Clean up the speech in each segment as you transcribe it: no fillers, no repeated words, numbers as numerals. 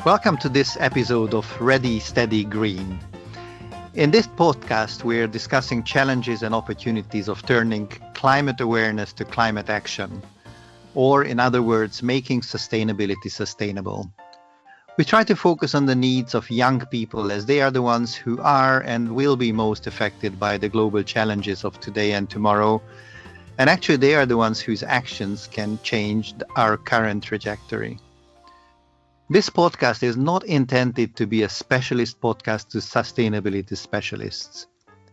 Welcome to this episode of Ready, Steady, Green. In this podcast, we're discussing challenges and opportunities of turning climate awareness to climate action, or in other words, making sustainability sustainable. We try to focus on the needs of young people as they are the ones who are and will be most affected by the global challenges of today and tomorrow. And actually, they are the ones whose actions can change our current trajectory. This podcast is not intended to be a specialist podcast to sustainability specialists.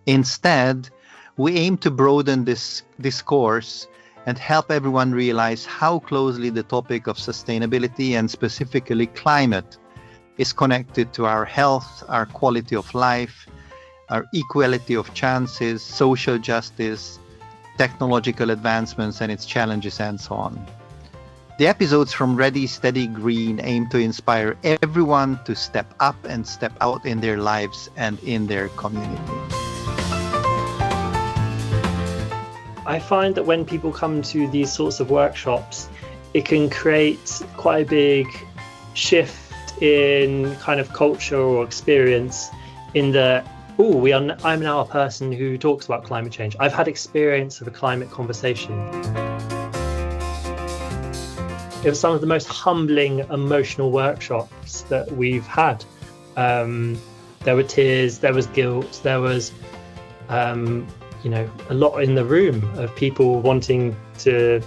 Instead, we aim to broaden this discourse and help everyone realize how closely the topic of sustainability and specifically climate is connected to our health, our quality of life, our equality of chances, social justice, technological advancements and its challenges and so on. The episodes from Ready, Steady, Green aim to inspire everyone to step up and step out in their lives and in their community. I find that when people come to these sorts of workshops, it can create quite a big shift in kind of culture or experience in the, I'm now a person who talks about climate change. I've had experience of a climate conversation. It was some of the most humbling, emotional workshops that we've had. There were tears, there was guilt, there was, a lot in the room of people wanting to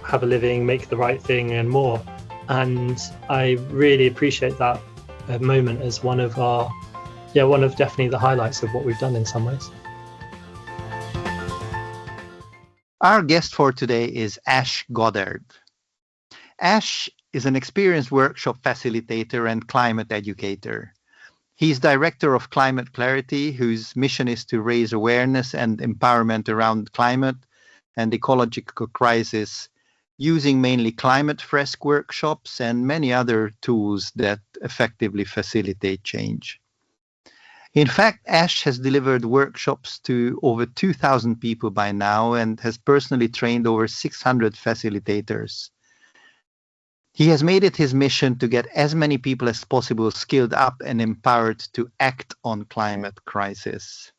have a living, make the right thing and more. And I really appreciate that moment as one of definitely the highlights of what we've done in some ways. Our guest for today is Ash Goddard. Ash is an experienced workshop facilitator and climate educator. He's director of Climate Clarity, whose mission is to raise awareness and empowerment around climate and ecological crisis, using mainly Climate Fresk workshops and many other tools that effectively facilitate change. In fact, Ash has delivered workshops to over 2,000 people by now and has personally trained over 600 facilitators. He has made it his mission to get as many people as possible skilled up and empowered to act on climate crisis.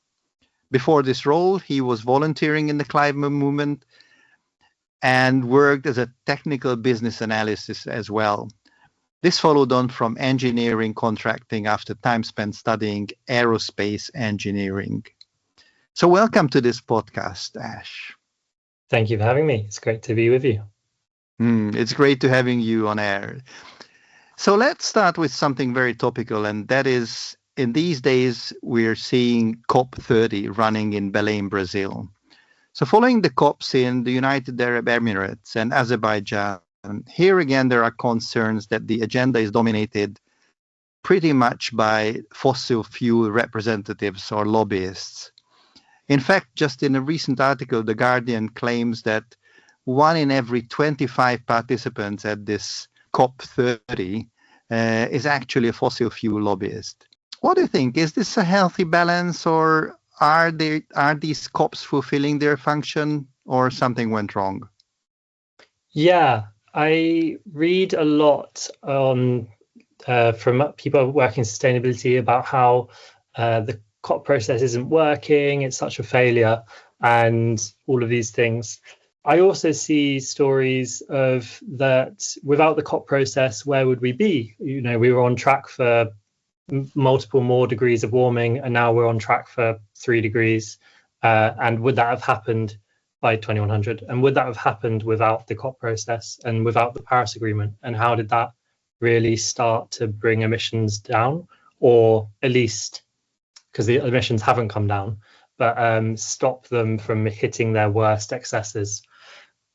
Before this role, he was volunteering in the climate movement and worked as a technical business analyst as well. This followed on from engineering contracting after time spent studying aerospace engineering. So welcome to this podcast, Ash. Thank you for having me. It's great to be with you. It's great to having you on air. So let's start with something very topical, and that is, in these days, we're seeing COP30 running in Belém, Brazil. So following the COPs in the United Arab Emirates and Azerbaijan, here again, there are concerns that the agenda is dominated pretty much by fossil fuel representatives or lobbyists. In fact, just in a recent article, The Guardian claims that 1 in every 25 participants at this COP30 is actually a fossil fuel lobbyist. What do you think? Is this a healthy balance, or are these COPs fulfilling their function, or something went wrong? Yeah, I read a lot from people working in sustainability about how the COP process isn't working, it's such a failure, and all of these things. I also see stories of that without the COP process, where would we be? We were on track for multiple more degrees of warming, and now we're on track for 3 degrees. And would that have happened by 2100? And would that have happened without the COP process and without the Paris Agreement? And how did that really start to bring emissions down? Or at least, because the emissions haven't come down, but stop them from hitting their worst excesses.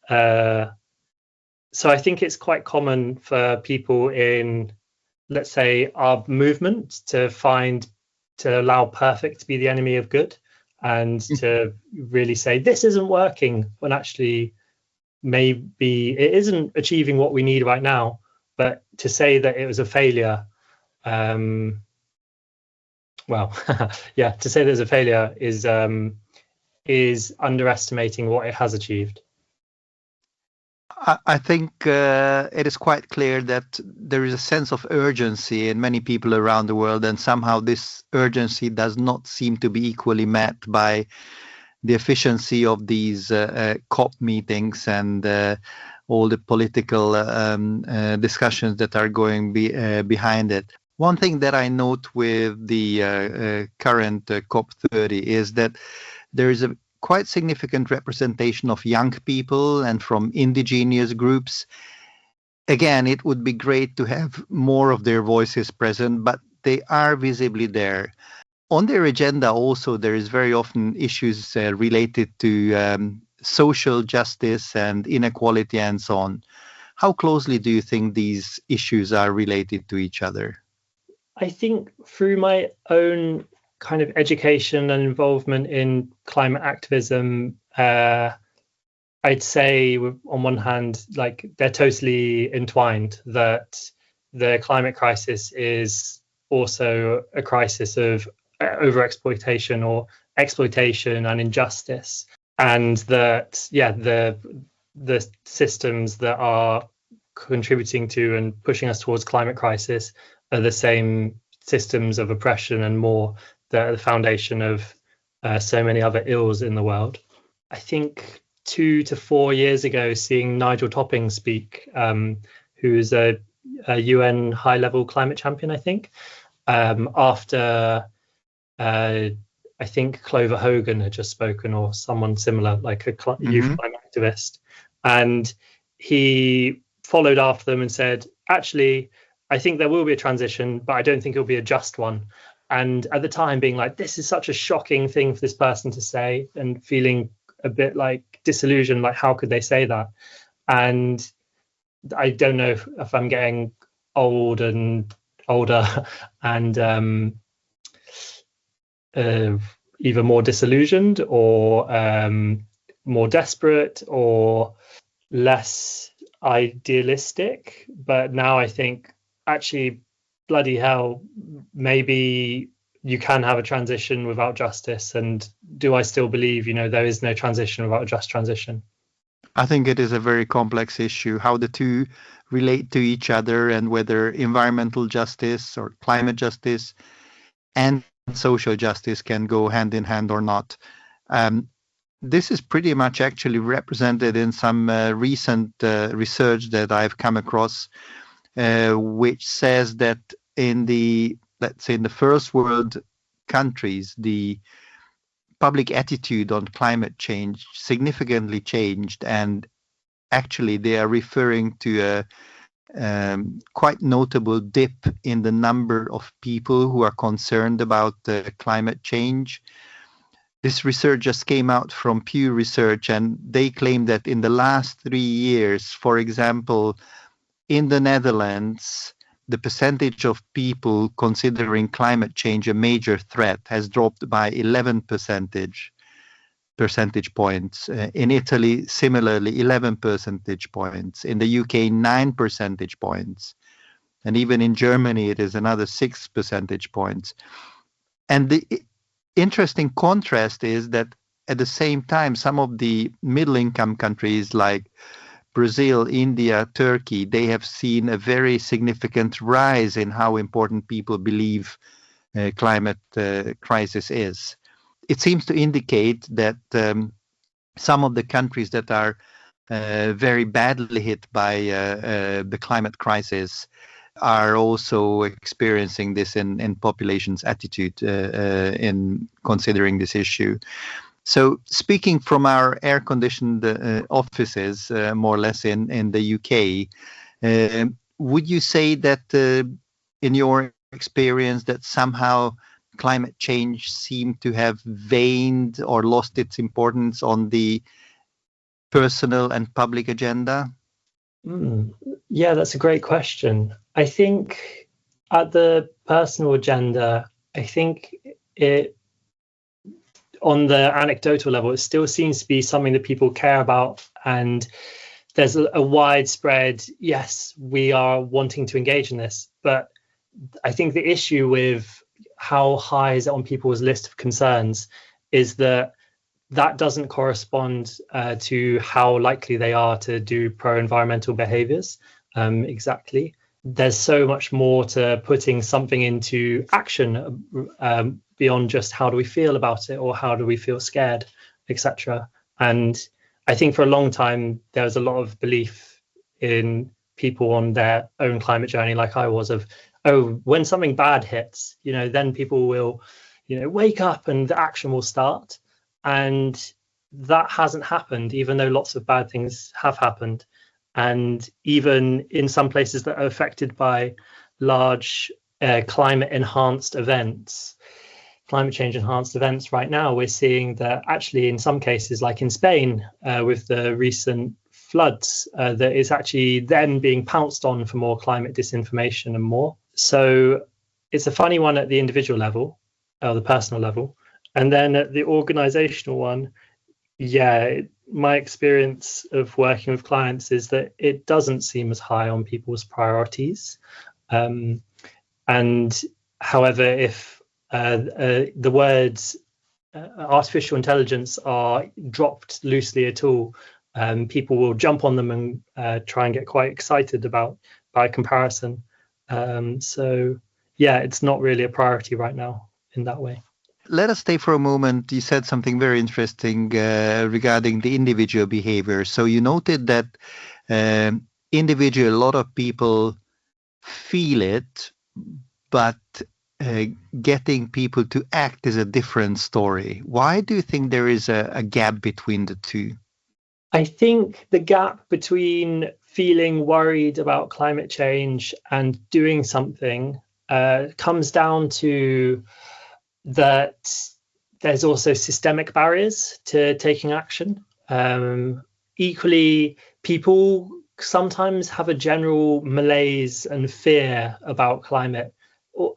So I think it's quite common for people in, let's say, our movement to allow perfect to be the enemy of good, and to really say this isn't working, when actually maybe it isn't achieving what we need right now. But to say that it was a failure, to say there's a failure is underestimating what it has achieved. I think it is quite clear that there is a sense of urgency in many people around the world, and somehow this urgency does not seem to be equally met by the efficiency of these COP meetings and all the political discussions that are going behind it. One thing that I note with the current COP30 is that there is a quite significant representation of young people and from indigenous groups. Again, it would be great to have more of their voices present, but they are visibly there. On their agenda also, there is very often issues related to social justice and inequality and so on. How closely do you think these issues are related to each other? I think through my own kind of education and involvement in climate activism, I'd say on one hand, like they're totally entwined, that the climate crisis is also a crisis of overexploitation or exploitation and injustice, and that the systems that are contributing to and pushing us towards climate crisis are the same systems of oppression and more that are the foundation of so many other ills in the world. I think 2 to 4 years ago, seeing Nigel Topping speak, who is a UN high-level climate champion, I think, after I think Clover Hogan had just spoken, or someone similar, like a youth climate activist, and he followed after them and said, actually, I think there will be a transition, but I don't think it'll be a just one. And at the time being like, this is such a shocking thing for this person to say, and feeling a bit like disillusioned, like how could they say that? And I don't know if I'm getting old and older and either more disillusioned or more desperate or less idealistic. But now I think, actually, bloody hell, maybe you can have a transition without justice. And do I still believe, there is no transition without a just transition? I think it is a very complex issue, how the two relate to each other, and whether environmental justice or climate justice and social justice can go hand in hand or not. This is pretty much actually represented in some recent research that I've come across, which says that in the first world countries, the public attitude on climate change significantly changed, and actually they are referring to a quite notable dip in the number of people who are concerned about climate change. This research just came out from Pew Research, and they claim that in the last 3 years, for example, in the Netherlands, the percentage of people considering climate change a major threat has dropped by 11 percentage points. In Italy, similarly, 11 percentage points. In the UK, 9 percentage points. And even in Germany, it is another 6 percentage points. And the interesting contrast is that at the same time, some of the middle-income countries like Brazil, India, Turkey, they have seen a very significant rise in how important people believe climate crisis is. It seems to indicate that some of the countries that are very badly hit by the climate crisis are also experiencing this in population's attitude in considering this issue. So speaking from our air-conditioned offices, more or less in the UK, would you say that in your experience that somehow climate change seemed to have waned or lost its importance on the personal and public agenda? Yeah, that's a great question. I think at the personal agenda, I think it, on the anecdotal level, it still seems to be something that people care about, and there's a widespread, yes, we are wanting to engage in this. But I think the issue with how high is it on people's list of concerns is that that doesn't correspond to how likely they are to do pro-environmental behaviours. Exactly. There's so much more to putting something into action beyond just how do we feel about it or how do we feel scared, etc. And I think for a long time there was a lot of belief in people on their own climate journey, like I was, of, oh, when something bad hits, then people will, wake up and the action will start. And that hasn't happened, even though lots of bad things have happened. And even in some places that are affected by large climate change enhanced events right now, we're seeing that actually in some cases, like in Spain with the recent floods, that is actually then being pounced on for more climate disinformation and more. So it's a funny one at the individual level, or the personal level. And then at the organizational one, my experience of working with clients is that it doesn't seem as high on people's priorities. And however, if the words artificial intelligence are dropped loosely at all, people will jump on them and try and get quite excited by comparison. It's not really a priority right now in that way. Let us stay for a moment. You said something very interesting regarding the individual behavior. So you noted that a lot of people feel it, but getting people to act is a different story. Why do you think there is a gap between the two? I think the gap between feeling worried about climate change and doing something comes down to that there's also systemic barriers to taking action. Equally, people sometimes have a general malaise and fear about climate.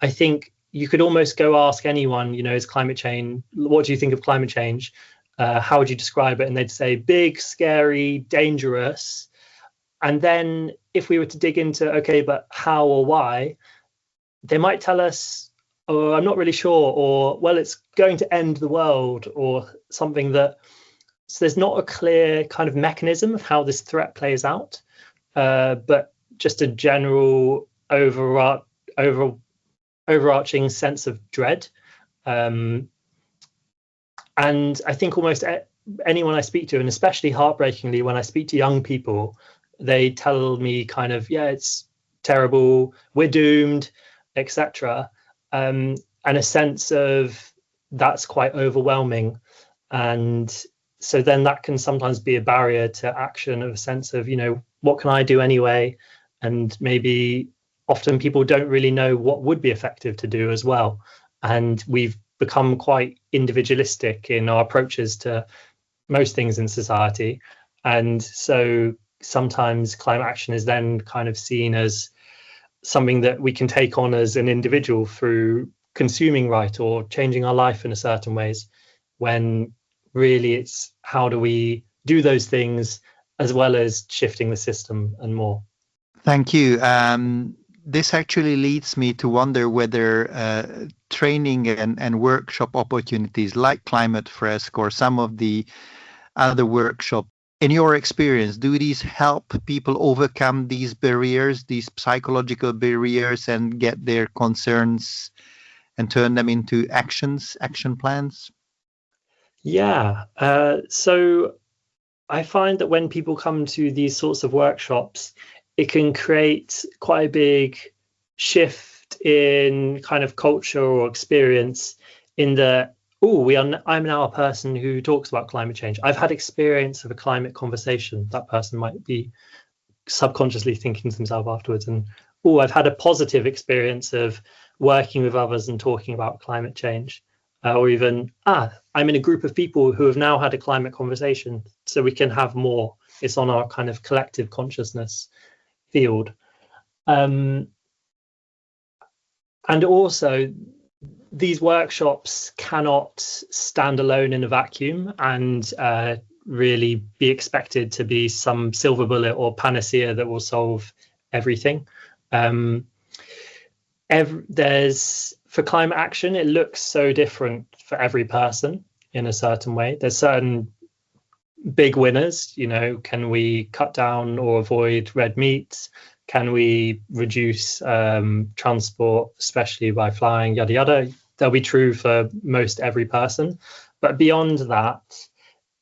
I think you could almost go ask anyone, is climate change, what do you think of climate change? How would you describe it? And they'd say big, scary, dangerous. And then if we were to dig into, okay, but how or why, they might tell us, oh, I'm not really sure, or, well, it's going to end the world, or something that, so there's not a clear kind of mechanism of how this threat plays out, but just a general overarching sense of dread. And I think almost anyone I speak to, and especially heartbreakingly when I speak to young people, they tell me kind of, it's terrible, we're doomed, etc. And a sense of that's quite overwhelming. And so then that can sometimes be a barrier to action, of a sense of, what can I do anyway? And maybe often people don't really know what would be effective to do as well. And we've become quite individualistic in our approaches to most things in society. And so sometimes climate action is then kind of seen as something that we can take on as an individual through consuming right or changing our life in a certain ways, when really it's how do we do those things as well as shifting the system and more. Thank you. This actually leads me to wonder whether training and workshop opportunities like Climate Fresk or some of the other workshops, in your experience, do these help people overcome these barriers, these psychological barriers, and get their concerns and turn them into action plans? Yeah. So I find that when people come to these sorts of workshops, it can create quite a big shift in kind of culture or experience, in that, I'm now a person who talks about climate change. I've had experience of a climate conversation. That person might be subconsciously thinking to themselves afterwards, and I've had a positive experience of working with others and talking about climate change. Or even, I'm in a group of people who have now had a climate conversation, so we can have more. It's on our kind of collective consciousness field. And also, these workshops cannot stand alone in a vacuum and really be expected to be some silver bullet or panacea that will solve everything. For climate action, it looks so different for every person. in a certain way. There's certain big winners, can we cut down or avoid red meat? Can we reduce transport, especially by flying, yada, yada? They'll be true for most every person. But beyond that,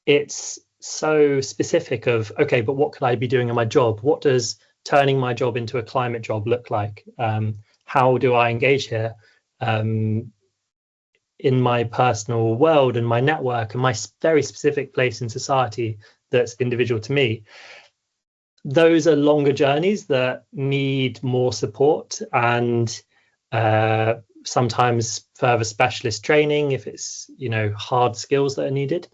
it's so specific of, okay, but what could I be doing in my job? What does turning my job into a climate job look like? How do I engage here in my personal world and my network and my very specific place in society that's individual to me? Those are longer journeys that need more support and sometimes further specialist training if it's, hard skills that are needed.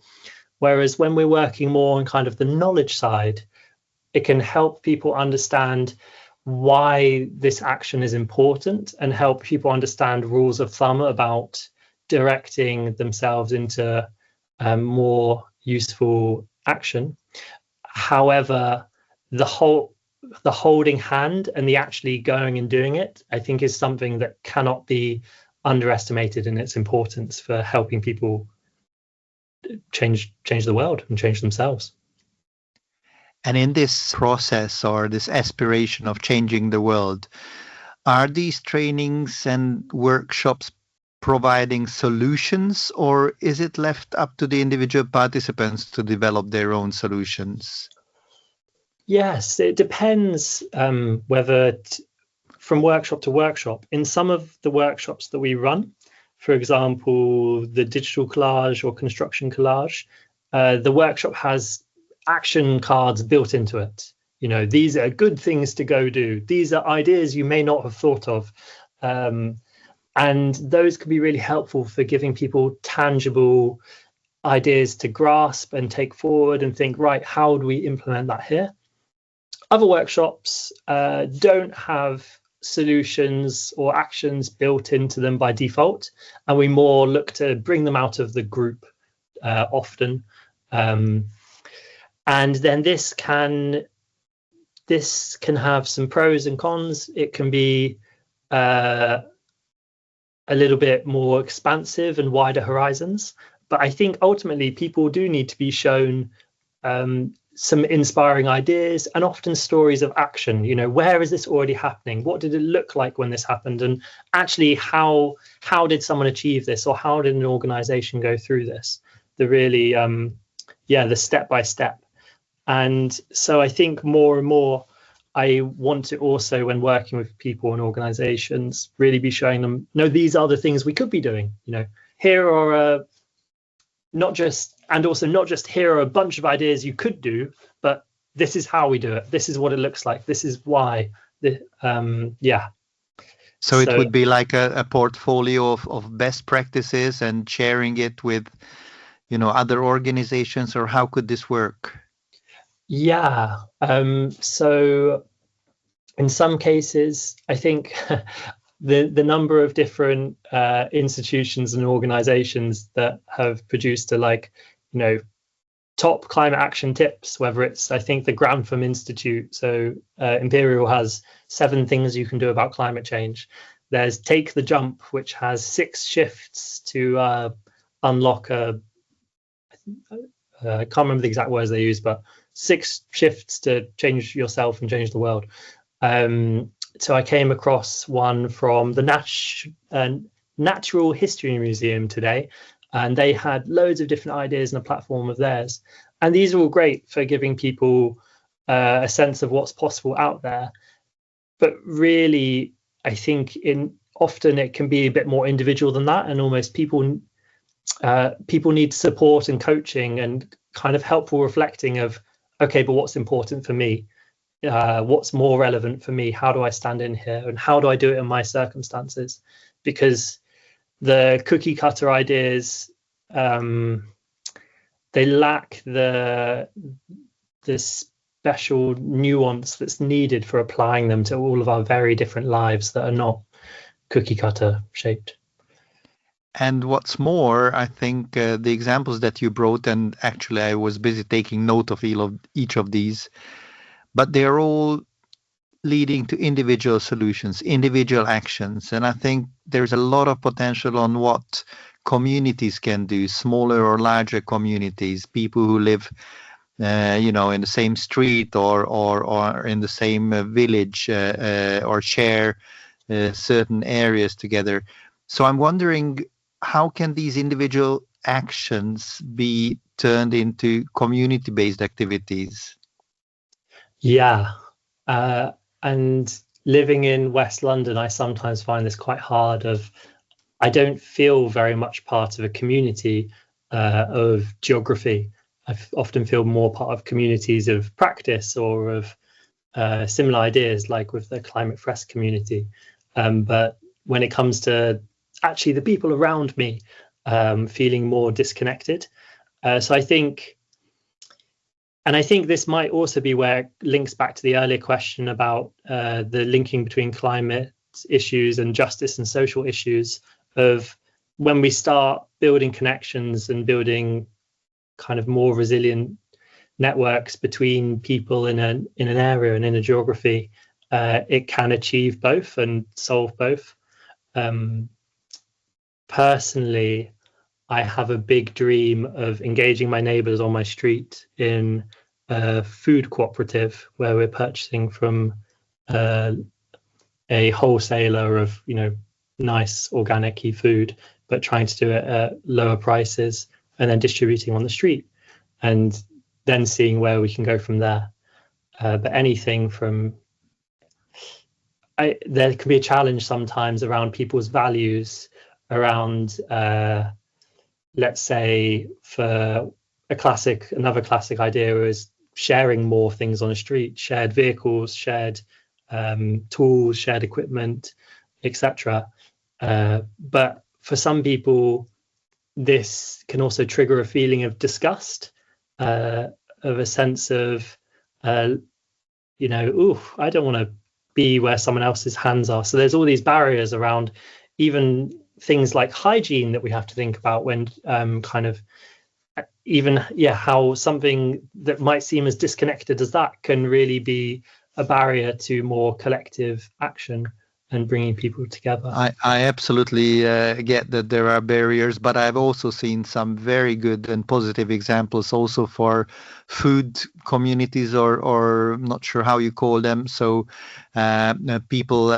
Whereas when we're working more on kind of the knowledge side, it can help people understand why this action is important and help people understand rules of thumb about directing themselves into more useful action. However, the holding hand and the actually going and doing it, I think, is something that cannot be underestimated in its importance for helping people change the world and change themselves. And in this process or this aspiration of changing the world, are these trainings and workshops providing solutions, or is it left up to the individual participants to develop their own solutions? Yes, it depends whether from workshop to workshop. In some of the workshops that we run, for example, the digital collage or construction collage, the workshop has action cards built into it. These are good things to go do. These are ideas you may not have thought of. And those can be really helpful for giving people tangible ideas to grasp and take forward and think, right, how do we implement that here? Other workshops don't have solutions or actions built into them by default, and we more look to bring them out of the group often. And then this can have some pros and cons. It can be a little bit more expansive and wider horizons. But I think ultimately people do need to be shown some inspiring ideas and often stories of action. Where is this already happening? What did it look like when this happened? And actually, how did someone achieve this, or how did an organization go through this? The really, the step by step. And so I think more and more, I want to also, when working with people and organizations, really be showing them, no, these are the things we could be doing. Here are not just here are a bunch of ideas you could do, but this is how we do it. This is what it looks like. This is why. So it would be like a portfolio of best practices and sharing it with, other organizations, or how could this work? Yeah. So in some cases, I think the number of different institutions and organizations that have produced top climate action tips, whether it's, I think, the Grantham Institute. So Imperial has 7 things you can do about climate change. There's Take the Jump, which has 6 shifts to unlock I can't remember the exact words they use, but 6 shifts to change yourself and change the world. So I came across one from the Natural History Museum today, and they had loads of different ideas and a platform of theirs. And these are all great for giving people a sense of what's possible out there. But really, I think often it can be a bit more individual than that, and almost people need support and coaching and kind of helpful reflecting of, okay, but what's important for me? What's more relevant for me? How do I stand in here, and how do I do it in my circumstances? Because the cookie cutter ideas, they lack the special nuance that's needed for applying them to all of our very different lives that are not cookie cutter shaped. And what's more, I think the examples that you brought, and actually I was busy taking note of each of these, but they're all leading to individual solutions, individual actions. And I think there's a lot of potential on what communities can do, smaller or larger communities, people who live in the same street or in the same village or share certain areas together. So I'm wondering, how can these individual actions be turned into community-based activities? Yeah, and living in West London, I sometimes find this quite hard. I don't feel very much part of a community of geography. I often feel more part of communities of practice or of similar ideas, like with the Climate Fresk community. But when it comes to actually the people around me, feeling more disconnected. So I think this might also be where it links back to the earlier question about the linking between climate issues and justice and social issues, of when we start building connections and building kind of more resilient networks between people in an area and in a geography, it can achieve both and solve both. Personally, I have a big dream of engaging my neighbours on my street in a food cooperative where we're purchasing from a wholesaler of, nice organic food, but trying to do it at lower prices and then distributing on the street, and then seeing where we can go from there. But anything from, there can be a challenge sometimes around people's values, around, let's say, for another classic idea is sharing more things on the street, shared vehicles, shared tools, shared equipment, etc. But for some people, this can also trigger a feeling of disgust, of a sense of, I don't want to be where someone else's hands are. So there's all these barriers around even things like hygiene that we have to think about when how something that might seem as disconnected as that can really be a barrier to more collective action and bringing people together. I absolutely get that there are barriers, but I've also seen some very good and positive examples also for food communities, or I'm not sure how you call them. So people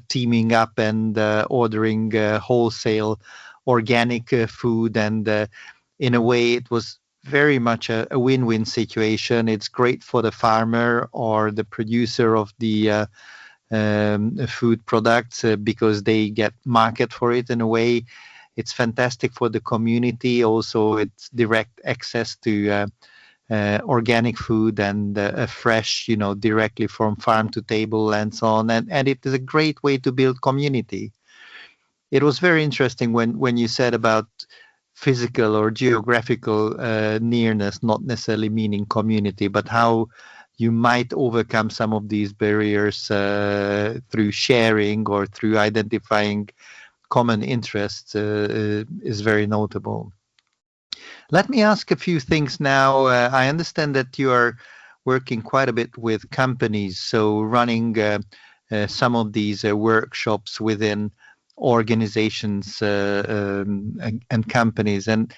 teaming up and ordering wholesale organic food, and in a way it was very much a win-win situation. It's great for the farmer or the producer of the food products because they get market for it. In a way, it's fantastic for the community. Also, it's direct access to organic food and fresh, directly from farm to table and so on. And it is a great way to build community. It was very interesting when you said about physical or geographical nearness, not necessarily meaning community, but how you might overcome some of these barriers through sharing or through identifying common interests is very notable. Let me ask a few things now. I understand that you are working quite a bit with companies, so running some of these workshops within organizations and companies. And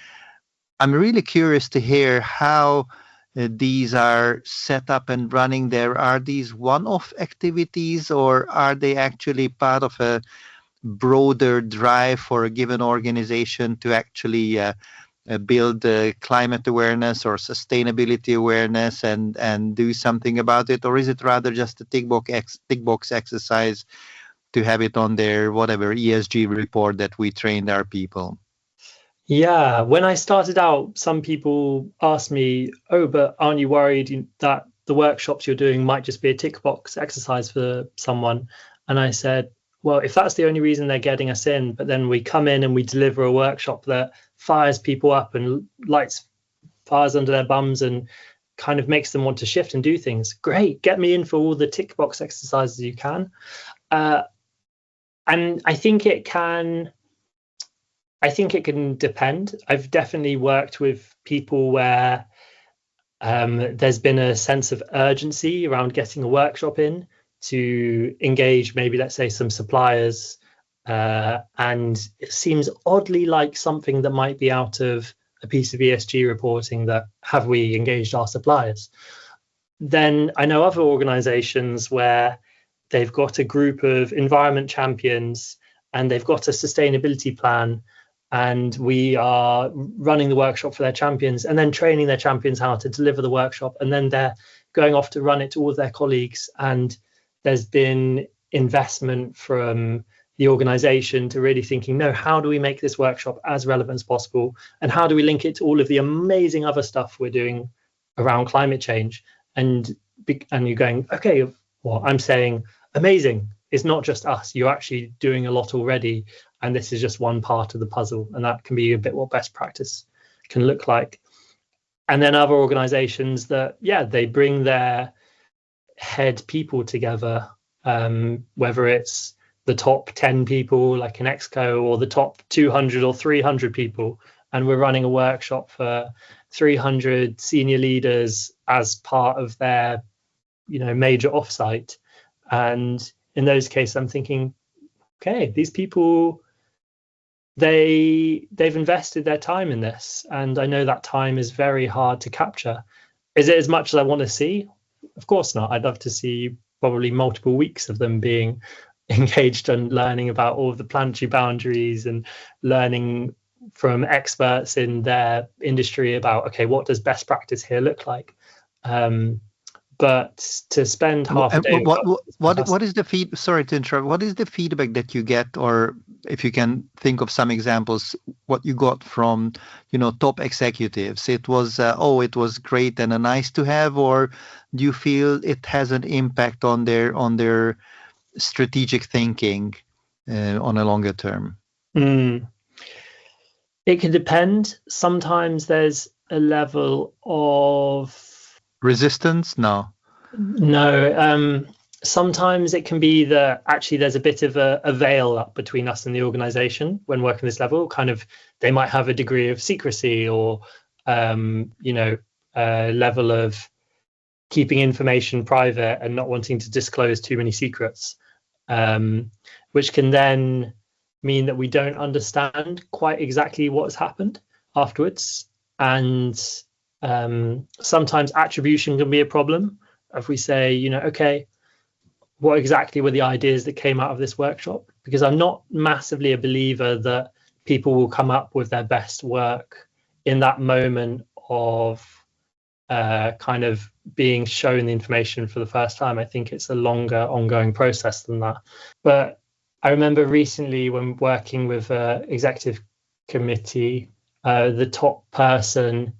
I'm really curious to hear how these are set up and running there. Are these one-off activities, or are they actually part of a broader drive for a given organization to actually build climate awareness or sustainability awareness and do something about it? Or is it rather just a tick box exercise to have it on their whatever ESG report that we trained our people? Yeah, when I started out, some people asked me, "Oh, but aren't you worried that the workshops you're doing might just be a tick box exercise for someone?" And I said, well, if that's the only reason they're getting us in, but then we come in and we deliver a workshop that fires people up and lights fires under their bums and kind of makes them want to shift and do things, great, get me in for all the tick box exercises you can. And I think it can depend. I've definitely worked with people where there's been a sense of urgency around getting a workshop in to engage maybe, let's say, some suppliers and it seems oddly like something that might be out of a piece of ESG reporting, that have we engaged our suppliers? Then I know other organizations where they've got a group of environment champions and they've got a sustainability plan, and we are running the workshop for their champions and then training their champions how to deliver the workshop, and then they're going off to run it to all of their colleagues. And there's been investment from the organization to really thinking, no, how do we make this workshop as relevant as possible, and how do we link it to all of the amazing other stuff we're doing around climate change? And you're going, okay, well, I'm saying amazing. It's not just us. You're actually doing a lot already, and this is just one part of the puzzle. And that can be a bit what best practice can look like. And then other organizations that, they bring their head people together, whether it's the top 10 people like an Exco, or the top 200 or 300 people, and we're running a workshop for 300 senior leaders as part of their major offsite. And in those cases, I'm thinking, okay, these people, they've invested their time in this, and I know that time is very hard to capture. Is it as much as I want to see? Of course not. I'd love to see probably multiple weeks of them being engaged and learning about all of the planetary boundaries and learning from experts in their industry about, okay, what does best practice here look like? But to spend half a day. What is the sorry to interrupt. What is the feedback that you get, or if you can think of some examples, what you got from, top executives? It was, it was great and a nice to have, or do you feel it has an impact on their strategic thinking on a longer term? It can depend. Sometimes there's a level of resistance. No. Sometimes it can be that actually there's a bit of a veil up between us and the organization when working this level. Kind of, they might have a degree of secrecy, or a level of keeping information private and not wanting to disclose too many secrets, which can then mean that we don't understand quite exactly what's happened afterwards. And sometimes attribution can be a problem. If we say, okay, what exactly were the ideas that came out of this workshop? Because I'm not massively a believer that people will come up with their best work in that moment of kind of being shown the information for the first time. I think it's a longer ongoing process than that. But I remember recently when working with an executive committee, the top person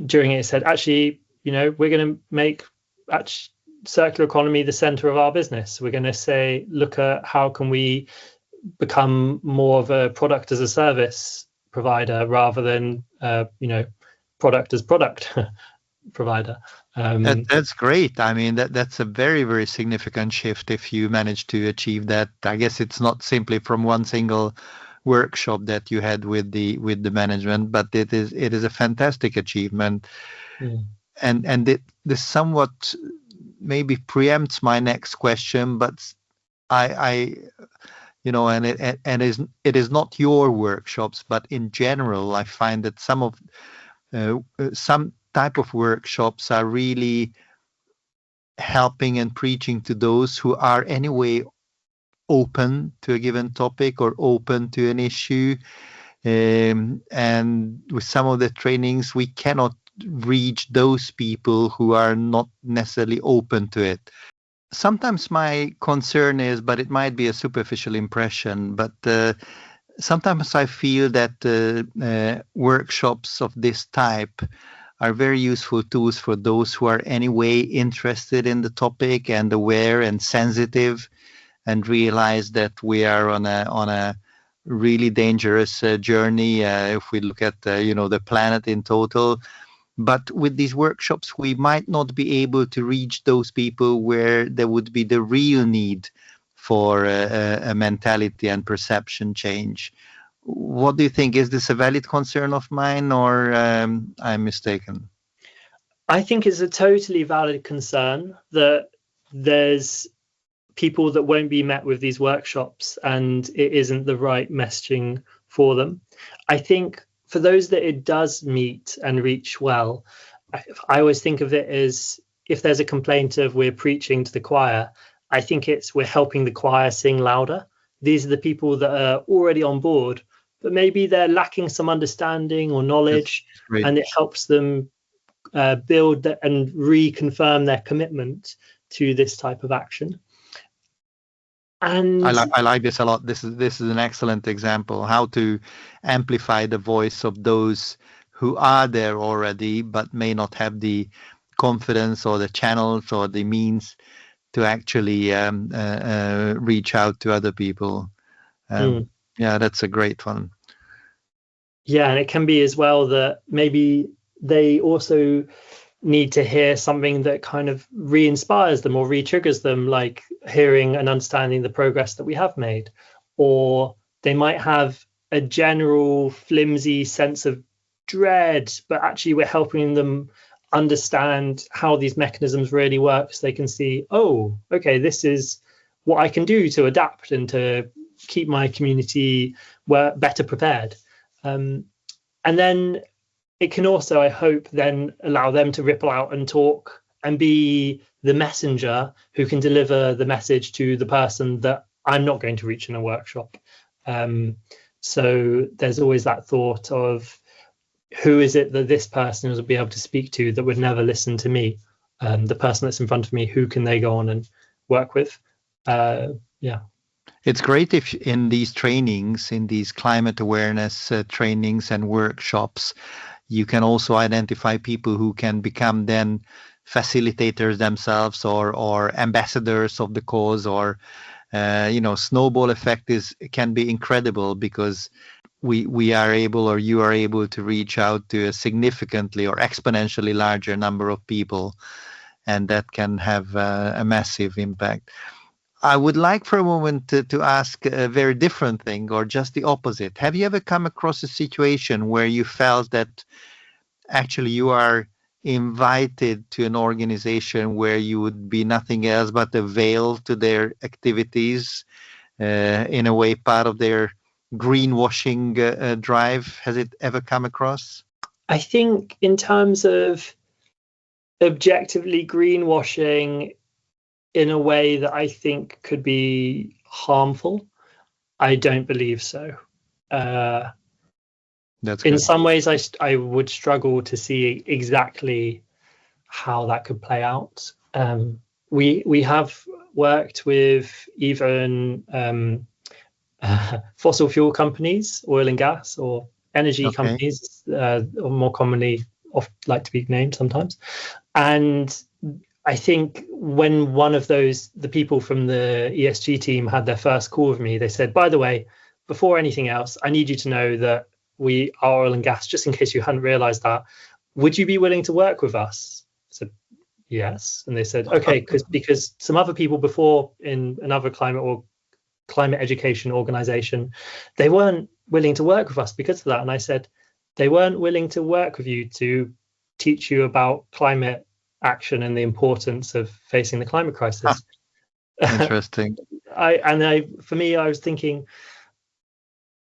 during it said, actually, we're going to make circular economy the center of our business. We're going to say, look at how can we become more of a product as a service provider rather than, product as product provider. That's great. I mean, that's a very, very significant shift if you manage to achieve that. I guess it's not simply from one single workshop that you had with the management, but it is a fantastic achievement. And this somewhat maybe preempts my next question, but it is not your workshops, but in general, I find that some type of workshops are really helping and preaching to those who are anyway open to a given topic or open to an issue. And with some of the trainings, we cannot reach those people who are not necessarily open to it. Sometimes my concern is, but it might be a superficial impression, but sometimes I feel that workshops of this type are very useful tools for those who are anyway interested in the topic and aware and sensitive, and realize that we are on a really dangerous journey if we look at the planet in total. But with these workshops, we might not be able to reach those people where there would be the real need for a mentality and perception change. What do you think? Is this a valid concern of mine, or I'm mistaken? I think it's a totally valid concern that there's people that won't be met with these workshops, and it isn't the right messaging for them. I think for those that it does meet and reach well, I always think of it as, if there's a complaint of we're preaching to the choir, I think it's we're helping the choir sing louder. These are the people that are already on board, but maybe they're lacking some understanding or knowledge, and it helps them build and reconfirm their commitment to this type of action. And I like this a lot. This is an excellent example, how to amplify the voice of those who are there already but may not have the confidence or the channels or the means to actually reach out to other people. Yeah, that's a great one. Yeah, and it can be as well that maybe they also need to hear something that kind of re-inspires them or re-triggers them, like hearing and understanding the progress that we have made. Or they might have a general flimsy sense of dread, but actually we're helping them understand how these mechanisms really work, so they can see, oh, okay, this is what I can do to adapt and to keep my community better prepared. And then it can also, I hope, then allow them to ripple out and talk and be the messenger who can deliver the message to the person that I'm not going to reach in a workshop. So there's always that thought of, who is it that this person will be able to speak to that would never listen to me? The person that's in front of me, who can they go on and work with? Yeah. It's great if in these trainings, in these climate awareness trainings and workshops, you can also identify people who can become then facilitators themselves or ambassadors of the cause, or snowball effect can be incredible, because we are able, or you are able, to reach out to a significantly or exponentially larger number of people, and that can have a massive impact. I would like for a moment to ask a very different thing, or just the opposite. Have you ever come across a situation where you felt that actually you are invited to an organization where you would be nothing else but a veil to their activities, in a way part of their greenwashing drive? Has it ever come across? I think in terms of objectively greenwashing in a way that I think could be harmful, I don't believe so. That's in good. some ways, I would struggle to see exactly how that could play out. We have worked with even fossil fuel companies, oil and gas, or energy companies, or more commonly like to be named sometimes. And I think when one of the people from the ESG team had their first call with me, they said, by the way, before anything else, I need you to know that we are oil and gas, just in case you hadn't realized that. Would you be willing to work with us? I said, yes. And they said, okay, because some other people before in another climate education organization, they weren't willing to work with us because of that. And I said, they weren't willing to work with you to teach you about climate action and the importance of facing the climate crisis. Interesting. For me, I was thinking,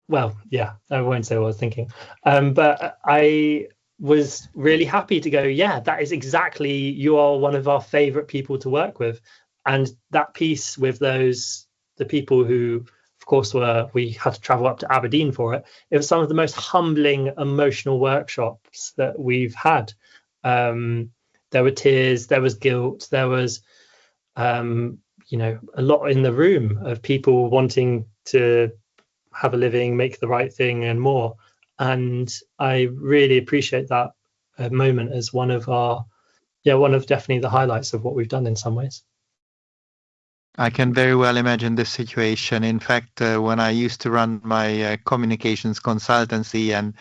well, yeah, I won't say what I was thinking, but I was really happy to go, yeah, that is exactly, you are one of our favorite people to work with. And that piece with the people who, of course, we had to travel up to Aberdeen for it. It was some of the most humbling, emotional workshops that we've had. There were tears, there was guilt, there was, a lot in the room of people wanting to have a living, make the right thing, and more. And I really appreciate that moment as one of definitely the highlights of what we've done in some ways. I can very well imagine this situation. In fact, when I used to run my communications consultancy, and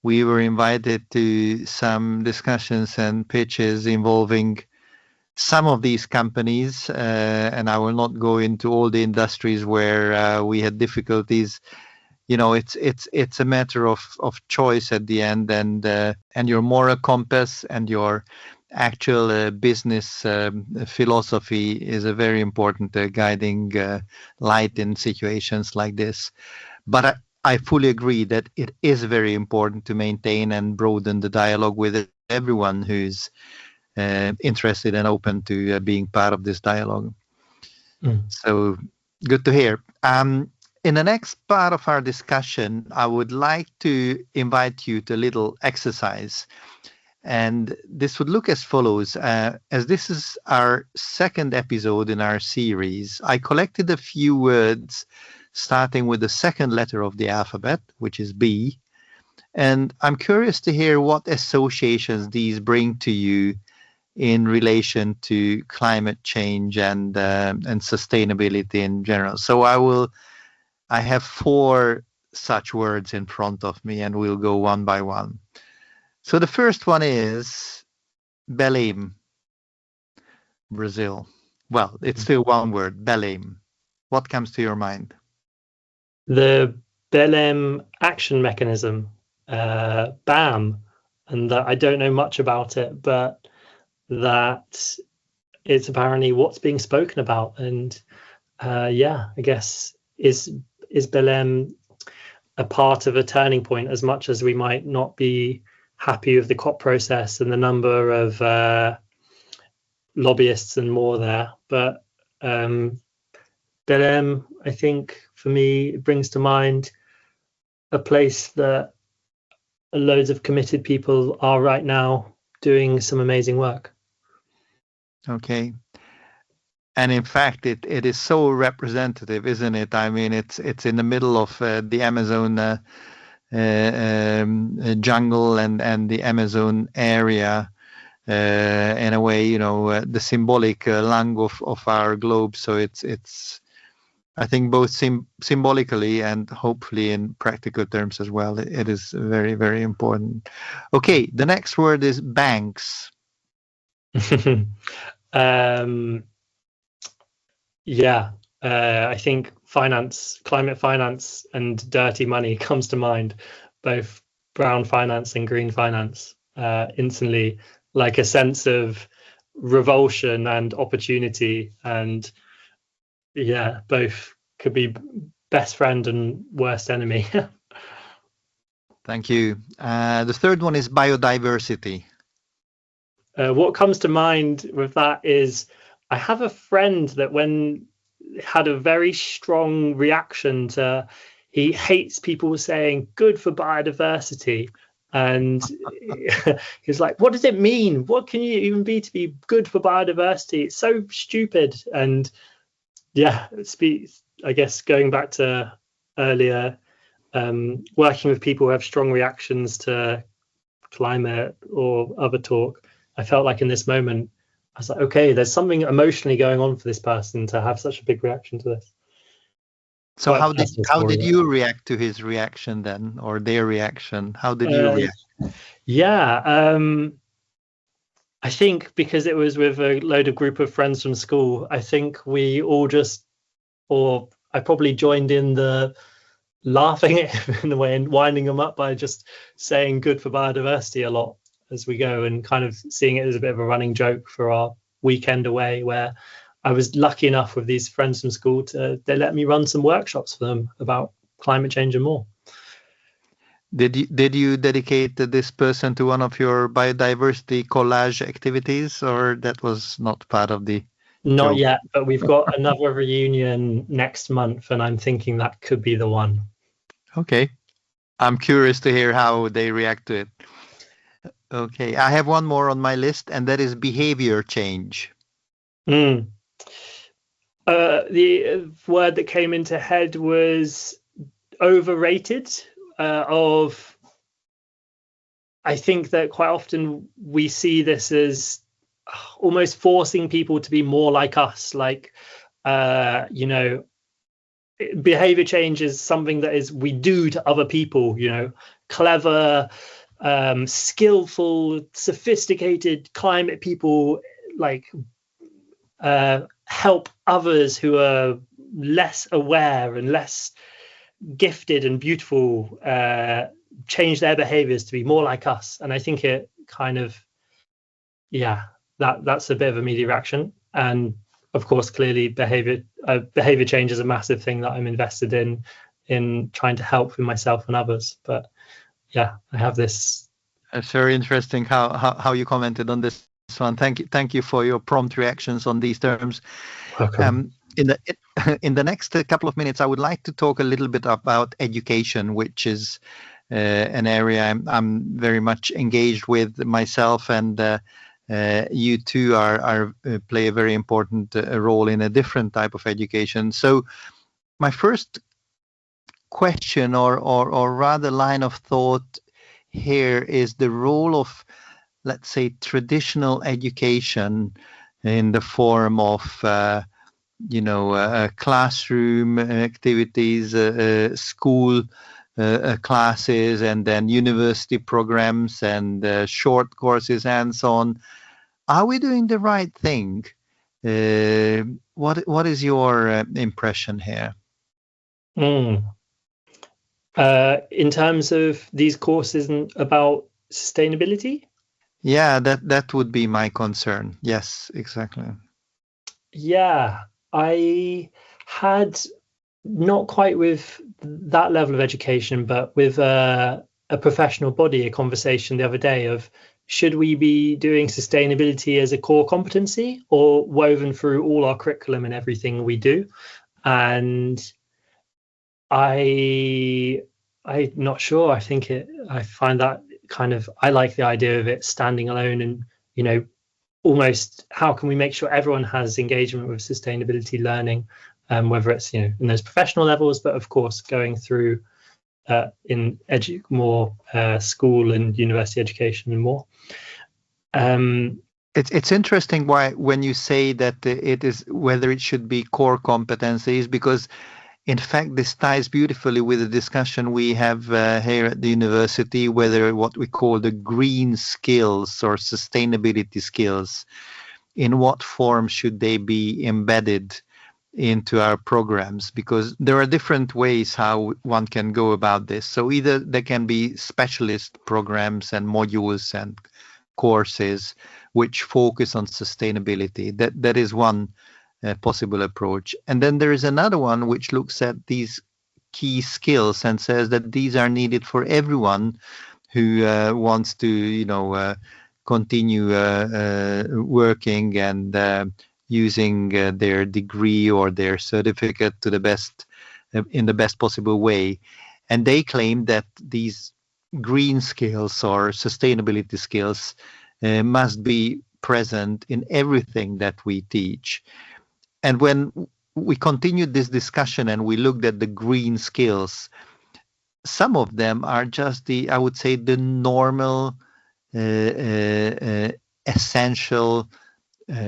we were invited to some discussions and pitches involving some of these companies, and I will not go into all the industries where we had difficulties. It's a matter of choice at the end, and your moral compass and your actual business philosophy is a very important guiding light in situations like this. But I fully agree that it is very important to maintain and broaden the dialogue with everyone who's interested and open to being part of this dialogue. So good to hear. In the next part of our discussion, I would like to invite you to a little exercise. And this would look as follows. As this is our second episode in our series, I collected a few words starting with the second letter of the alphabet, which is B. And I'm curious to hear what associations these bring to you in relation to climate change and sustainability in general. So I have 4 such words in front of me, and we'll go one by one. So the first one is Belém, Brazil. Well, it's still one word, Belém. What comes to your mind? The Belém action mechanism, BAM, and that I don't know much about it, but that it's apparently what's being spoken about. And I guess is Belém a part of a turning point, as much as we might not be happy with the COP process and the number of lobbyists and more there. But Belém, I think for me, it brings to mind a place that loads of committed people are right now doing some amazing work. Okay. And in fact, it is so representative, isn't it? I mean, it's in the middle of the Amazon jungle and the Amazon area, in a way, the symbolic lung of our globe. So it's I think both symbolically and hopefully in practical terms as well, it is very, very important. Okay, the next word is banks. I think finance, climate finance and dirty money comes to mind, both brown finance and green finance, instantly, like a sense of revulsion and opportunity. And both could be best friend and worst enemy. Thank you. The third one is biodiversity. What comes to mind with that is I have a friend that had a very strong reaction to, he hates people saying good for biodiversity. And he's like, what does it mean? What can you even be to be good for biodiversity? It's so stupid. And I guess going back to earlier, working with people who have strong reactions to climate or other talk, I felt like in this moment, I was like, okay, there's something emotionally going on for this person to have such a big reaction to this. So how did you react to his reaction then, or their reaction? How did you react? I think because it was with a load of group of friends from school, I think we all I probably joined in the laughing in a way and winding them up by just saying good for biodiversity a lot as we go, and kind of seeing it as a bit of a running joke for our weekend away, where I was lucky enough with these friends from school they let me run some workshops for them about climate change and more. Did you dedicate this person to one of your biodiversity collage activities, or that was not part of the Not joke? yet, but we've got another reunion next month, and I'm thinking that could be the one. Okay. I'm curious to hear how they react to it. Okay, I have one more on my list, and that is behavior change. The word that came into head was overrated. I think that quite often we see this as almost forcing people to be more like us, like behavior change is something that we do to other people, clever, skillful, sophisticated climate people help others who are less aware and less gifted and beautiful change their behaviors to be more like us. And I think it kind of yeah, that's a bit of a media reaction. And of course, clearly behavior change is a massive thing that I'm invested in trying to help with myself and others. But yeah, I have this. It's very interesting how you commented on this one. Thank you for your prompt reactions on these terms. Welcome. In the next couple of minutes, I would like to talk a little bit about education, which is an area I'm very much engaged with myself, and you too are play a very important role in a different type of education. So my first question, or rather line of thought here, is the role of, let's say, traditional education in the form of classroom activities, school classes, and then university programs and short courses and so on. Are we doing the right thing? What is your impression here? In terms of these courses about sustainability? Yeah, that would be my concern. Yes, exactly. Yeah, I had not quite with that level of education, but with a professional body, a conversation the other day of, should we be doing sustainability as a core competency or woven through all our curriculum and everything we do? And I'm not sure. I find that I like the idea of it standing alone, and almost how can we make sure everyone has engagement with sustainability learning, whether it's in those professional levels, but of course going through in more school and university education and more. It's interesting when you say that it is whether it should be core competencies, because in fact this ties beautifully with the discussion we have here at the university, whether what we call the green skills or sustainability skills, in what form should they be embedded into our programs, because there are different ways how one can go about this. So either there can be specialist programs and modules and courses which focus on sustainability. That is one possible approach. And then there is another one which looks at these key skills and says that these are needed for everyone who wants to continue working and using their degree or their certificate to the best in the best possible way. And they claim that these green skills or sustainability skills must be present in everything that we teach. And when we continued this discussion and we looked at the green skills, some of them are just I would say the normal essential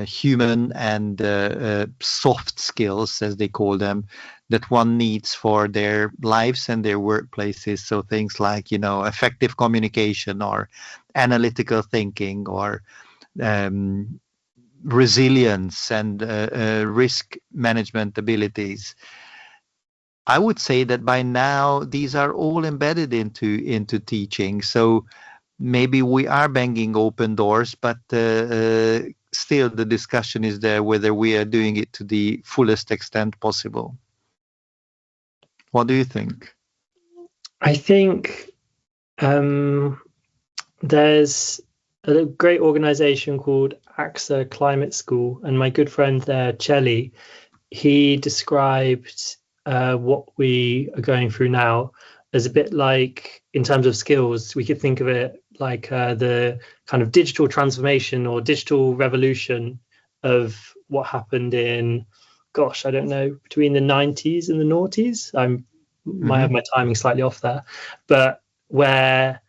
human and soft skills, as they call them, that one needs for their lives and their workplaces. So things like, effective communication or analytical thinking or resilience and risk management abilities. I would say that by now these are all embedded into teaching. So maybe we are banging open doors, but still the discussion is there whether we are doing it to the fullest extent possible. What do you think? I think there's a great organization called Axa Climate School, and my good friend there, Chelly, he described what we are going through now as a bit like, in terms of skills, we could think of it like the kind of digital transformation or digital revolution of what happened in, I don't know, between the 90s and the noughties. Might have my timing slightly off there, but where,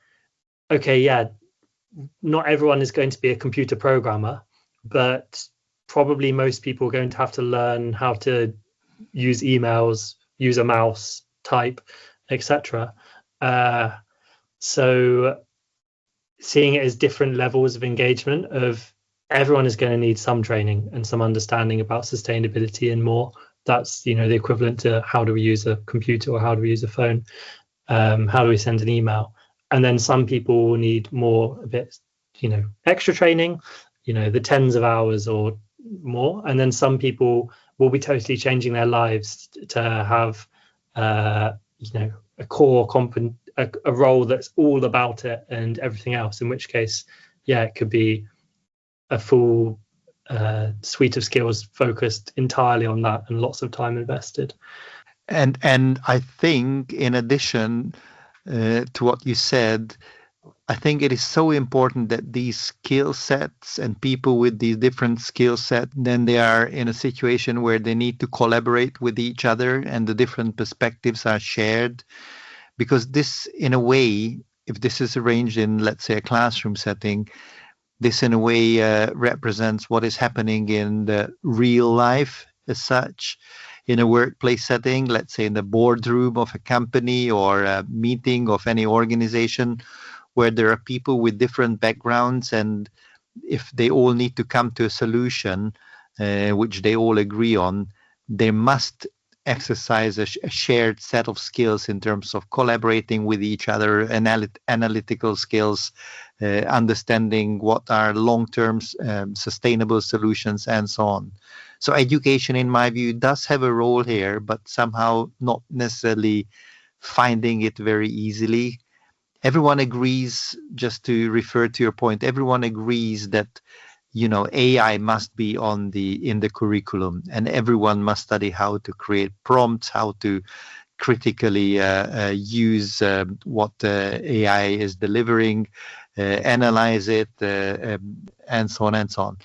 not everyone is going to be a computer programmer, but probably most people are going to have to learn how to use emails, use a mouse, type, etc. So seeing it as different levels of engagement of everyone is going to need some training and some understanding about sustainability and more. That's, the equivalent to how do we use a computer or how do we use a phone? How do we send an email? And then some people will need more, a bit, extra training, the tens of hours or more, and then some people will be totally changing their lives to have a core a role that's all about it and everything else, in which case it could be a full suite of skills focused entirely on that and lots of time invested. And I think, in addition to what you said, I think it is so important that these skill sets and people with these different skill sets, then they are in a situation where they need to collaborate with each other and the different perspectives are shared. Because this, in a way, if this is arranged in, let's say, a classroom setting, this in a way represents what is happening in the real life as such. In a workplace setting, let's say in the boardroom of a company or a meeting of any organization, where there are people with different backgrounds, and if they all need to come to a solution which they all agree on, they must exercise a shared set of skills in terms of collaborating with each other, analytical skills, understanding what are long-term sustainable solutions, and so on. So education, in my view, does have a role here, but somehow not necessarily finding it very easily. Everyone agrees, just to refer to your point, everyone agrees that AI must be in the curriculum, and everyone must study how to create prompts, how to critically use what AI is delivering, analyze it, and so on and so on.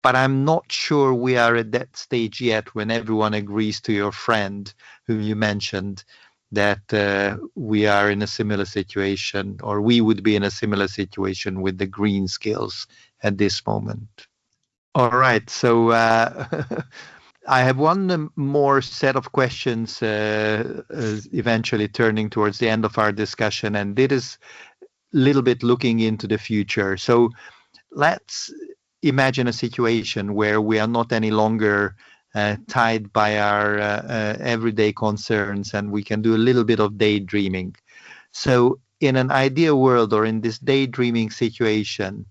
But I'm not sure we are at that stage yet when everyone agrees to your friend whom you mentioned that we are in a similar situation, or we would be in a similar situation with the green skills at this moment. All right, so I have one more set of questions eventually turning towards the end of our discussion, and it is a little bit looking into the future. So let's imagine a situation where we are not any longer tied by our everyday concerns, and we can do a little bit of daydreaming. So in an ideal world, or in this daydreaming situation,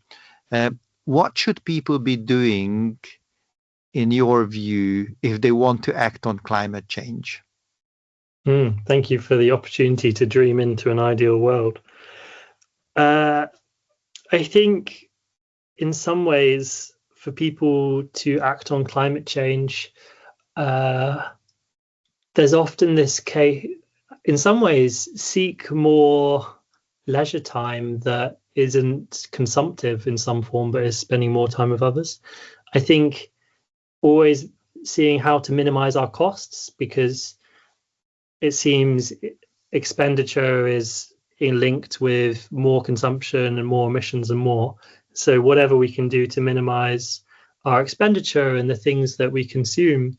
what should people be doing, in your view, if they want to act on climate change? Thank you for the opportunity to dream into an ideal world. I think in some ways, for people to act on climate change, there's often this case, in some ways, seek more leisure time that isn't consumptive in some form, but is spending more time with others. I think always seeing how to minimize our costs, because it seems expenditure is linked with more consumption and more emissions and more. So whatever we can do to minimize our expenditure and the things that we consume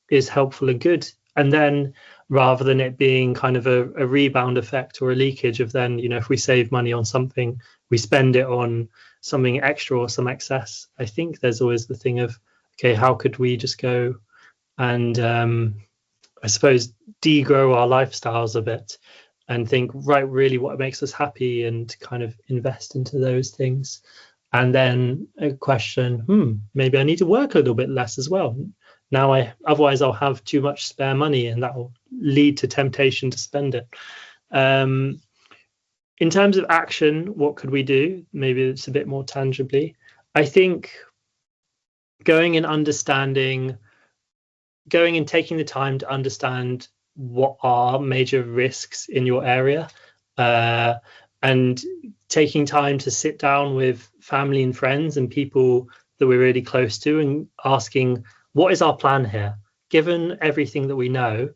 is helpful and good. And then rather than it being kind of a rebound effect or a leakage of then, if we save money on something, we spend it on something extra or some excess. I think there's always the thing of, okay, how could we just go and I suppose degrow our lifestyles a bit and think, right, really what makes us happy, and kind of invest into those things. And then a question, maybe I need to work a little bit less as well. Otherwise I'll have too much spare money, and that will lead to temptation to spend it. In terms of action, what could we do? Maybe it's a bit more tangibly. I think going and taking the time to understand what are major risks in your area, and taking time to sit down with family and friends and people that we're really close to, and asking, what is our plan here? Given everything that we know,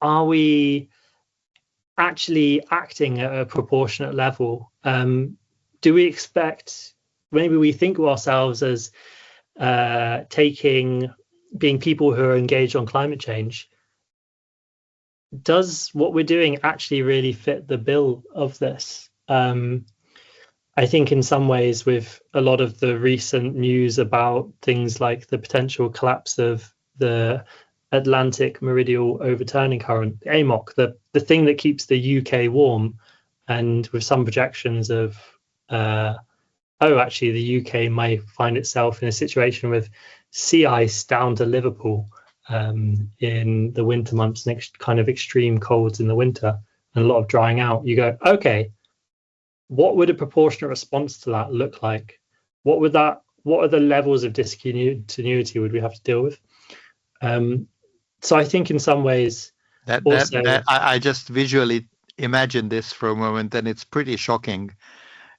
are we actually acting at a proportionate level? Do we expect, maybe we think of ourselves as being people who are engaged on climate change. Does what we're doing actually really fit the bill of this? I think in some ways, with a lot of the recent news about things like the potential collapse of the Atlantic Meridional Overturning current, the AMOC, the thing that keeps the UK warm, and with some projections of oh, actually, the UK may find itself in a situation with sea ice down to Liverpool in the winter months, next kind of extreme colds in the winter, and a lot of drying out. You go, okay, what would a proportionate response to that look like? What are the levels of discontinuity would we have to deal with? So I think in some ways, I just visually imagine this for a moment, and it's pretty shocking.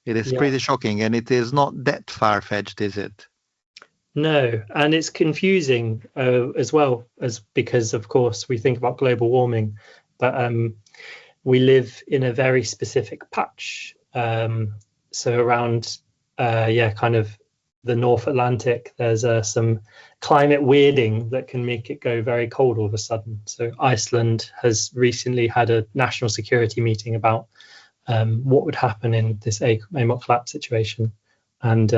It is pretty shocking, and it is not that far-fetched, is it? No, and it's confusing as well, as because of course we think about global warming, but we live in a very specific patch. So around kind of the North Atlantic, there's some climate weirding that can make it go very cold all of a sudden. So Iceland has recently had a national security meeting about what would happen in this AMOC collapse situation. And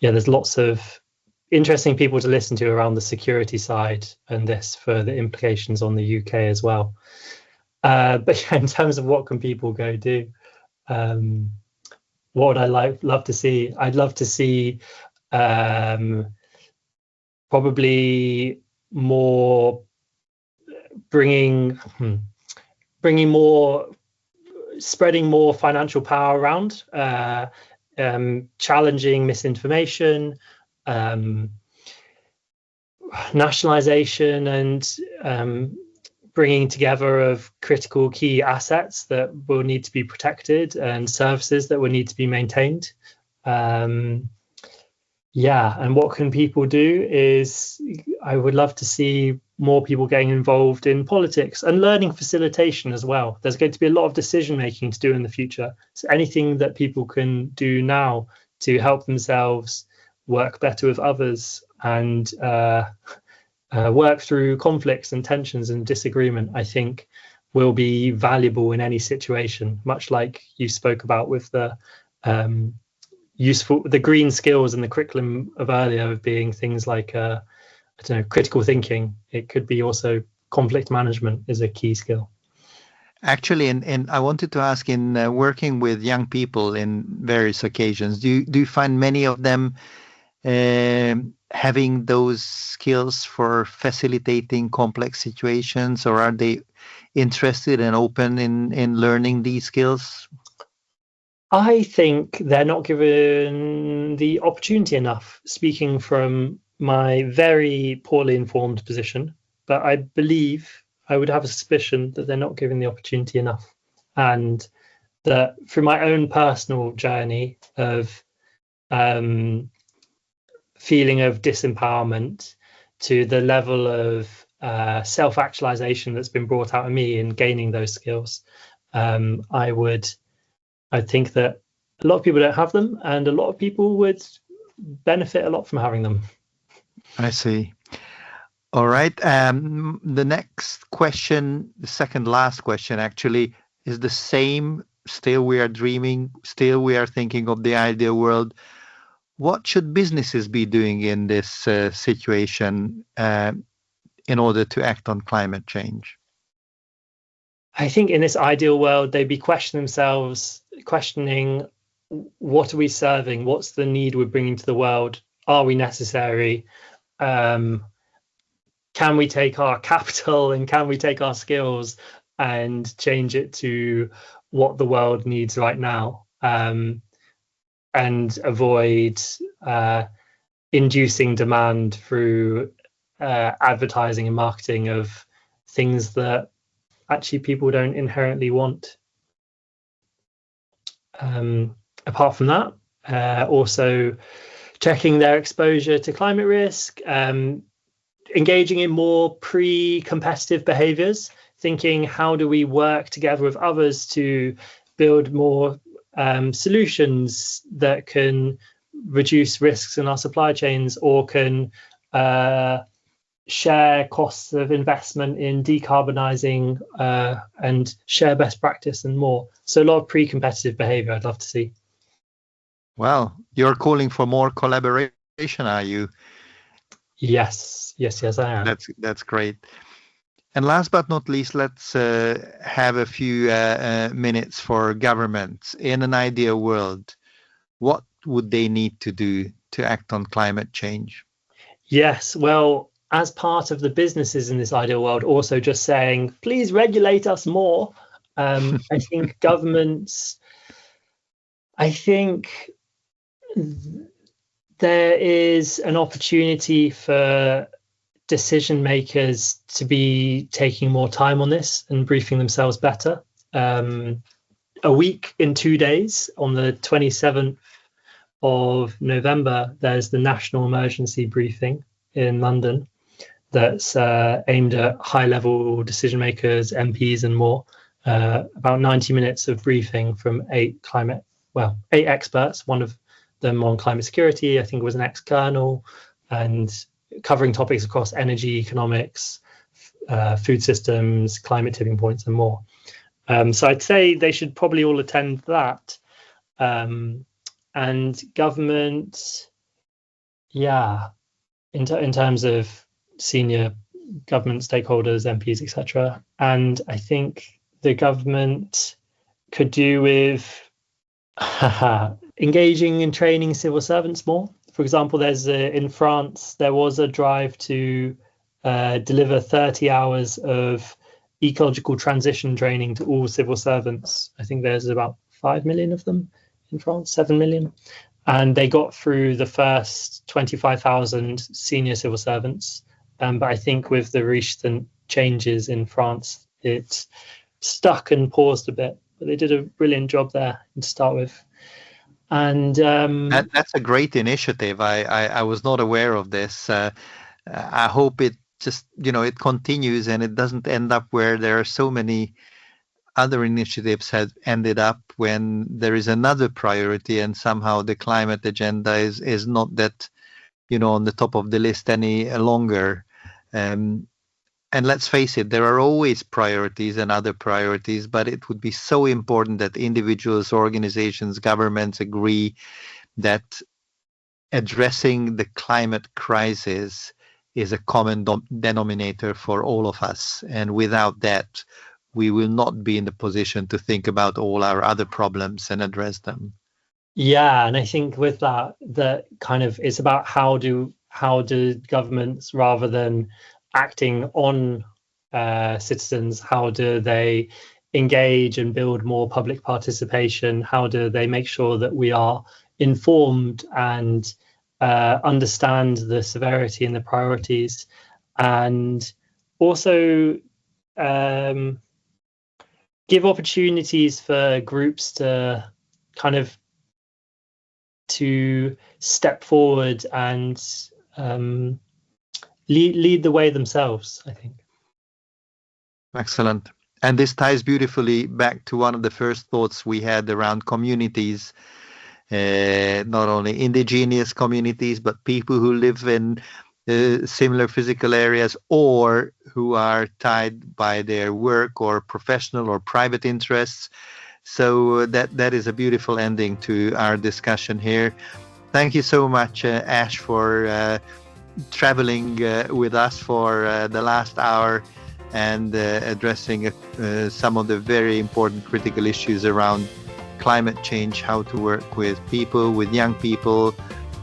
there's lots of interesting people to listen to around the security side and this for the implications on the UK as well. But in terms of what can people go do, what would I love to see? I'd love to see probably more bringing more, spreading more financial power around, challenging misinformation, nationalization, and bringing together of critical key assets that will need to be protected and services that will need to be maintained. And what can people do is I would love to see more people getting involved in politics and learning facilitation as well. There's going to be a lot of decision making to do in the future. So anything that people can do now to help themselves work better with others and work through conflicts and tensions and disagreement, I think will be valuable in any situation, much like you spoke about with the the green skills in the curriculum of earlier, of being things like critical thinking. It could be also conflict management is a key skill. Actually, and I wanted to ask, in working with young people in various occasions, do you find many of them having those skills for facilitating complex situations, or are they interested and open in learning these skills? I think they're not given the opportunity enough, speaking from my very poorly informed position, but I believe, I would have a suspicion that they're not given the opportunity enough. And that through my own personal journey of feeling of disempowerment to the level of self-actualization that's been brought out of me in gaining those skills, I think that a lot of people don't have them, and a lot of people would benefit a lot from having them. I see. All right. The next question, the second last question actually, is the same. Still we are dreaming, still we are thinking of the ideal world. What should businesses be doing in this situation in order to act on climate change? I think in this ideal world, they'd be questioning what are we serving? What's the need we're bringing to the world? Are we necessary? Can we take our capital and can we take our skills and change it to what the world needs right now? And avoid inducing demand through advertising and marketing of things that actually people don't inherently want. Apart from that, also checking their exposure to climate risk, engaging in more pre-competitive behaviours, thinking how do we work together with others to build more solutions that can reduce risks in our supply chains, or can share costs of investment in decarbonising and share best practice and more. So a lot of pre-competitive behaviour I'd love to see. Well, you're calling for more collaboration, are you? Yes, I am. That's great. And last but not least, let's have a few minutes for governments. In an ideal world, what would they need to do to act on climate change? Yes, well, as part of the businesses in this ideal world, also just saying, please regulate us more. I think governments, there is an opportunity for decision makers to be taking more time on this and briefing themselves better. A week in 2 days, on the 27th of November, there's the National Emergency Briefing in London that's aimed at high-level decision makers, MPs and more. About 90 minutes of briefing from 8 experts, one of them on climate security, I think it was an ex-colonel, and covering topics across energy, economics, food systems, climate tipping points and more. So I'd say they should probably all attend that. And government, in terms of senior government stakeholders, MPs, etc. And I think the government could do with engaging and training civil servants more. For example, in France, there was a drive to deliver 30 hours of ecological transition training to all civil servants. I think there's about 5 million of them in France, 7 million. And they got through the first 25,000 senior civil servants. But I think with the recent changes in France, it stuck and paused a bit. But they did a brilliant job there to start with. And that's a great initiative. I was not aware of this. I hope it just, it continues and it doesn't end up where there are so many other initiatives have ended up when there is another priority and somehow the climate agenda is not that, on the top of the list any longer. And let's face it, there are always priorities and other priorities, but it would be so important that individuals, organizations, governments agree that addressing the climate crisis is a common denominator for all of us. And without that, we will not be in the position to think about all our other problems and address them. Yeah, and I think with that kind of it's about how do governments, rather than acting on citizens, how do they engage and build more public participation? How do they make sure that we are informed and understand the severity and the priorities, and also give opportunities for groups to kind of to step forward and lead the way themselves, I think. Excellent. And this ties beautifully back to one of the first thoughts we had around communities, not only indigenous communities, but people who live in similar physical areas or who are tied by their work or professional or private interests. So that is a beautiful ending to our discussion here. Thank you so much, Ash, for traveling with us for the last hour and addressing some of the very important critical issues around climate change, how to work with people, with young people,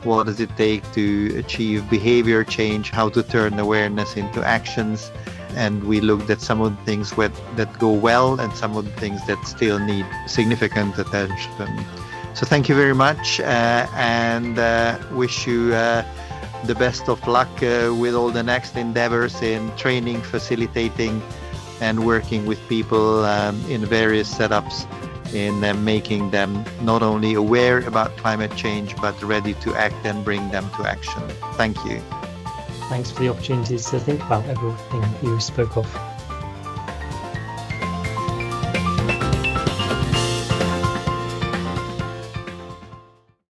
what does it take to achieve behavior change, how to turn awareness into actions. And we looked at some of the things that go well and some of the things that still need significant attention. So thank you very much and wish you the best of luck with all the next endeavors in training, facilitating, and working with people in various setups in making them not only aware about climate change, but ready to act and bring them to action. Thank you. Thanks for the opportunity to think about everything you spoke of.